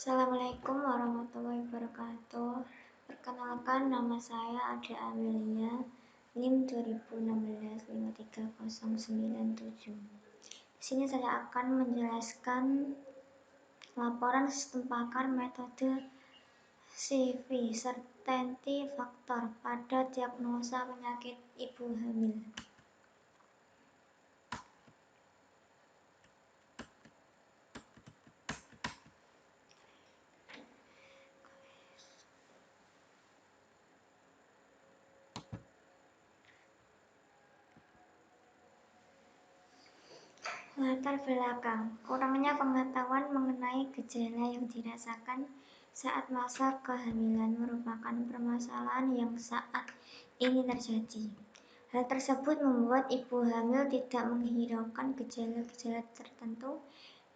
Assalamualaikum warahmatullahi wabarakatuh. Perkenalkan, nama saya Ada Amelia, NIM 2016 53097. Di sini saya akan menjelaskan laporan sistem pakar metode CV certainty factor pada diagnosa penyakit ibu hamil. Latar belakang: kurangnya pengetahuan mengenai gejala yang dirasakan saat masa kehamilan merupakan permasalahan yang saat ini terjadi. Hal tersebut membuat ibu hamil tidak menghiraukan gejala-gejala tertentu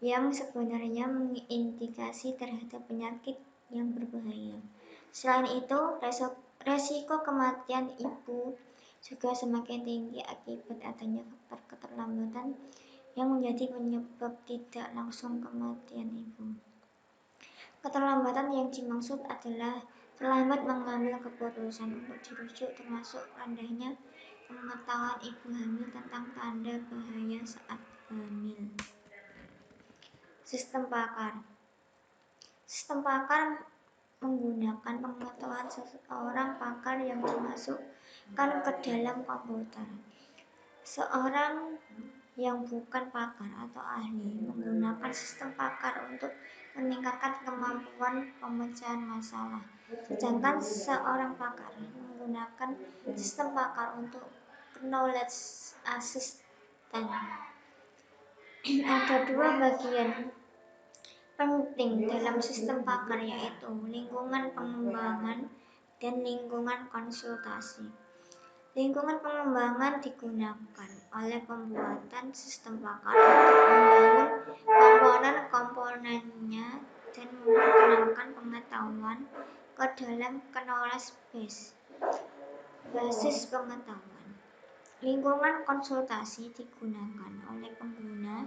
yang sebenarnya mengindikasi terhadap penyakit yang berbahaya. Selain itu, resiko kematian ibu juga semakin tinggi akibat adanya faktor keterlambatan yang menjadi penyebab tidak langsung kematian ibu. Keterlambatan yang dimaksud adalah terlambat mengambil keputusan untuk dirujuk, termasuk rendahnya pengetahuan ibu hamil tentang tanda bahaya saat hamil. Sistem pakar. Sistem pakar menggunakan pengetahuan seorang pakar yang dimasukkan ke dalam komputer. Seorang yang bukan pakar atau ahli menggunakan sistem pakar untuk meningkatkan kemampuan pemecahan masalah, sedangkan seorang pakar menggunakan sistem pakar untuk knowledge assistant. Ada dua bagian penting dalam sistem pakar, yaitu lingkungan pengembangan dan lingkungan konsultasi. Lingkungan pengembangan digunakan oleh pembuatan sistem pakar untuk membangun komponen-komponennya dan memperkenalkan pengetahuan ke dalam knowledge base, basis pengetahuan. Lingkungan konsultasi digunakan oleh pengguna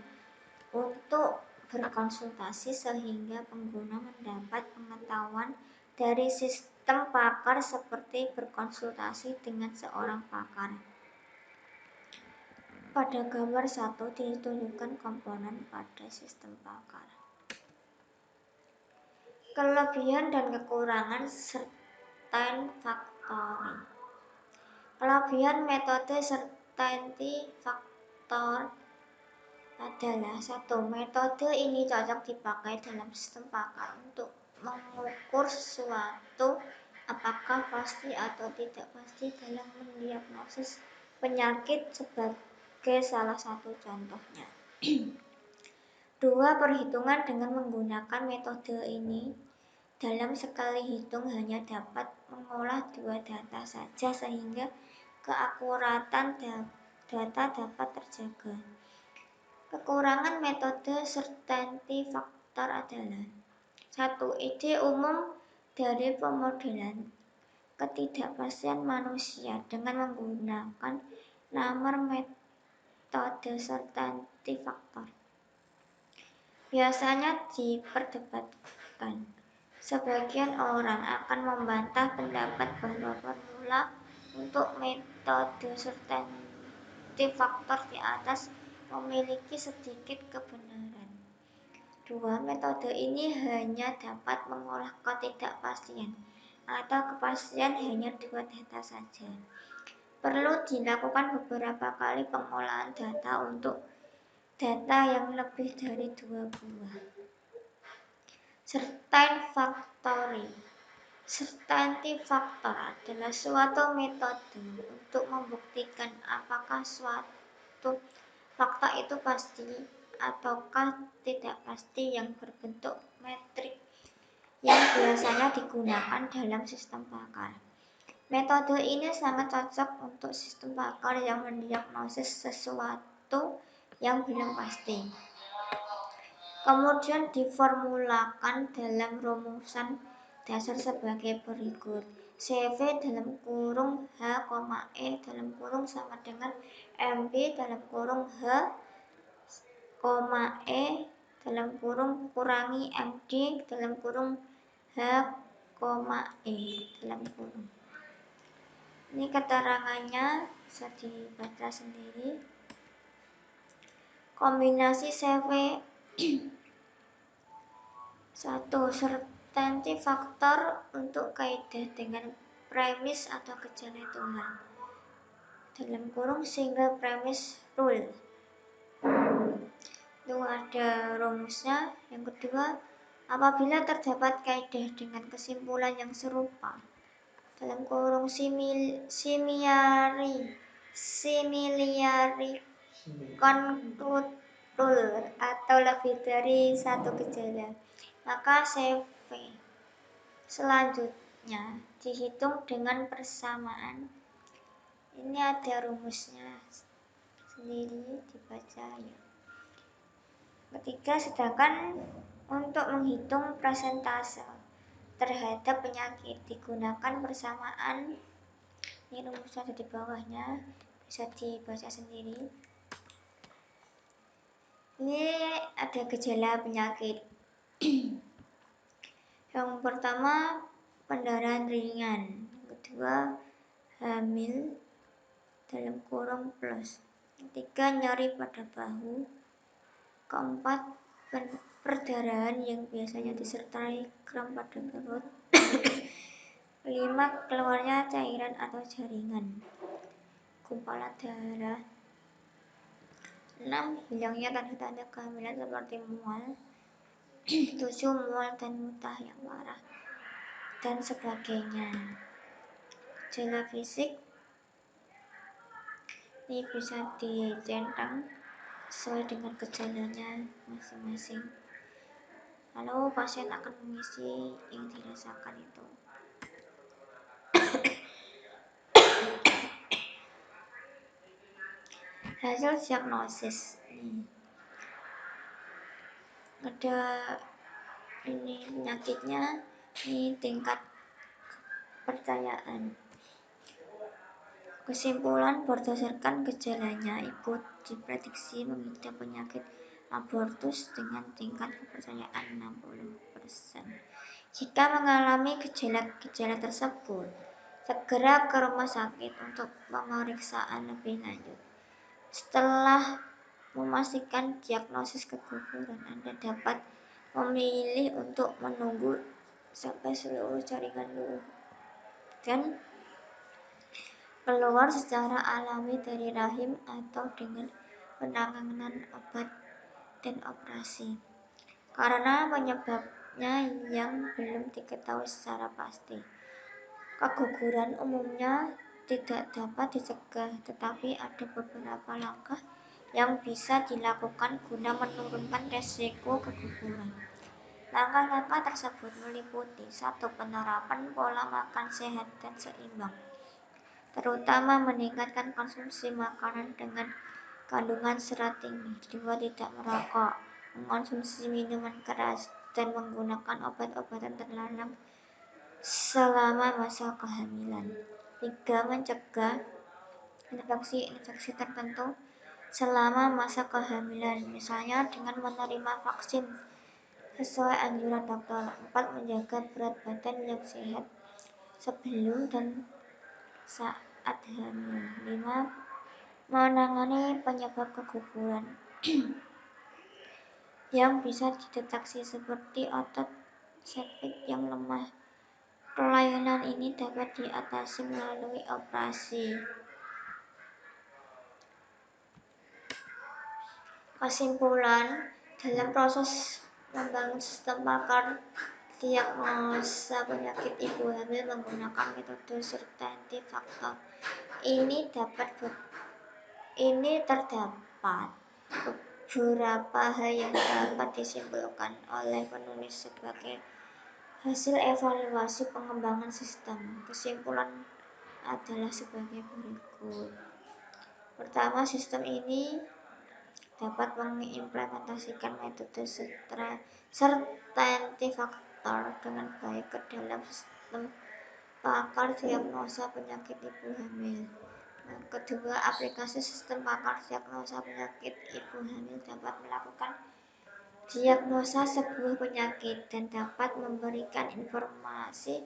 untuk berkonsultasi sehingga pengguna mendapat pengetahuan dari sistem pakar seperti berkonsultasi dengan seorang pakar. Pada gambar 1 ditunjukkan komponen pada sistem pakar. Kelebihan dan kekurangan certainty factor. Kelebihan metode certainty factor adalah: 1. Metode ini cocok dipakai dalam sistem pakar untuk mengukur sesuatu apakah pasti atau tidak pasti dalam mendiagnosis penyakit sebagai salah satu contohnya. 2. Perhitungan dengan menggunakan metode ini dalam sekali hitung hanya dapat mengolah 2 data saja sehingga keakuratan data dapat terjaga. Kekurangan metode certainty factor adalah: 1. Ide umum dari pemodelan ketidakpastian manusia dengan menggunakan nomor metode certainty factor biasanya diperdebatkan. Sebagian orang akan membantah pendapat bahwa formula untuk metode certainty factor di atas memiliki sedikit kebenaran. 2. Metode ini hanya dapat mengolah ketidakpastian atau kepastian hanya 2 data saja. Perlu dilakukan beberapa kali pengolahan data untuk data yang lebih dari 2 buah. Certainty factor adalah suatu metode untuk membuktikan apakah suatu fakta itu pasti ataukah tidak pasti yang berbentuk metrik yang biasanya digunakan dalam sistem pakar. Metode ini sangat cocok untuk sistem pakar yang mendiagnosis sesuatu yang belum pasti. Kemudian diformulakan dalam rumusan dasar sebagai berikut. CV dalam kurung H, E dalam kurung sama dengan MB dalam kurung H, E kurangi MD H,E . Ini keterangannya bisa dibaca sendiri. Kombinasi CV 1. Certainty factor untuk kaidah dengan premis atau gejala tunggal (single premise rule). Itu ada rumusnya. Yang kedua, apabila terdapat kaidah dengan kesimpulan yang serupa (similarly conclude rule) atau lebih dari satu gejala, maka CV selanjutnya dihitung dengan persamaan. Ini ada rumusnya sendiri, dibaca ya. Ketiga, sedangkan untuk menghitung persentase terhadap penyakit digunakan persamaan. Ini rumusnya ada di bawahnya, bisa dibaca sendiri. Ini ada gejala penyakit. Yang pertama, pendarahan ringan. Yang kedua, hamil (plus). Ketiga, nyeri pada bahu. Keempat, perdarahan yang biasanya disertai kram pada perut. 5. Keluarnya cairan atau jaringan, gumpalan darah. 6. Hilangnya tanda-tanda kehamilan seperti mual. 7. Mual dan muntah yang parah, dan sebagainya. Gejala fisik ini bisa dicentang sesuai dengan gejalanya masing-masing. Lalu pasien akan mengisi yang dirasakan itu. Hasil diagnosis ini ada penyakitnya, ini tingkat kepercayaan. Kesimpulan berdasarkan gejalanya, ibu diprediksi mengidap penyakit abortus dengan tingkat kepercayaan 60%. Jika mengalami gejala-gejala tersebut, segera ke rumah sakit untuk pemeriksaan lebih lanjut. Setelah memastikan diagnosis keguguran, Anda dapat memilih untuk menunggu sampai seluruh jaringan luruh dan keluar secara alami dari rahim atau dengan penanganan obat dan operasi, karena penyebabnya yang belum diketahui secara pasti. Keguguran umumnya tidak dapat dicegah, tetapi ada beberapa langkah yang bisa dilakukan guna menurunkan resiko keguguran. Langkah-langkah tersebut meliputi 1. Penerapan pola makan sehat dan seimbang, terutama meningkatkan konsumsi makanan dengan kandungan serat tinggi. 2. Tidak merokok, mengonsumsi minuman keras, dan menggunakan obat-obatan terlarang selama masa kehamilan. 3. Mencegah infeksi tertentu selama masa kehamilan, misalnya dengan menerima vaksin sesuai anjuran dokter. 4. Menjaga berat badan yang sehat sebelum dan saat hamil. 5. Menangani penyebab keguguran yang bisa dideteksi seperti otot sepik yang lemah. Kelainan ini dapat diatasi melalui operasi. Kesimpulan, dalam proses membangun sistem pakar diagnosa penyakit ibu hamil menggunakan metode certainty factor, ini terdapat beberapa hal yang dapat disimpulkan oleh penulis sebagai hasil evaluasi pengembangan sistem. Kesimpulan adalah sebagai berikut. Pertama, sistem ini dapat mengimplementasikan metode certainty factor dengan baik ke dalam sistem pakar diagnosa penyakit ibu hamil. Yang kedua, aplikasi sistem pakar diagnosa penyakit ibu hamil dapat melakukan diagnosa sebuah penyakit dan dapat memberikan informasi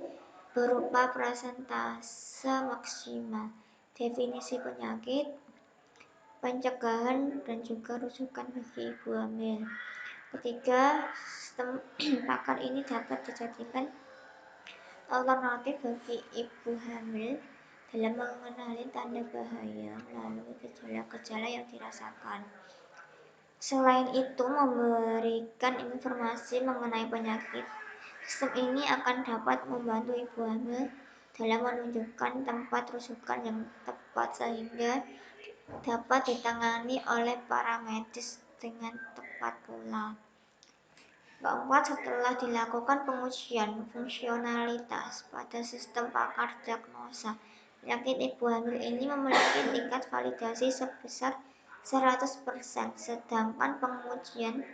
berupa persentase maksimal, definisi penyakit, pencegahan, dan juga rujukan bagi ibu hamil. Ketiga, sistem pakar ini dapat dijadikan alternatif bagi ibu hamil dalam mengenali tanda bahaya melalui gejala-gejala yang dirasakan. Selain itu, memberikan informasi mengenai penyakit. Sistem ini akan dapat membantu ibu hamil dalam menunjukkan tempat rujukan yang tepat sehingga dapat ditangani oleh para medis dengan tepat pula. Keempat, setelah dilakukan pengujian fungsionalitas pada sistem pakar diagnosa, penyakit ibu hamil ini memiliki tingkat validasi sebesar 100%, sedangkan pengujian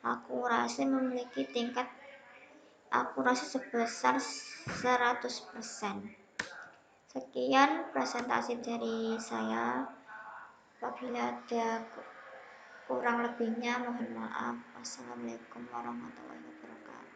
akurasi memiliki tingkat akurasi sebesar 100%. Sekian presentasi dari saya. Apabila ada kurang lebihnya mohon maaf. Wassalamualaikum warahmatullahi wabarakatuh.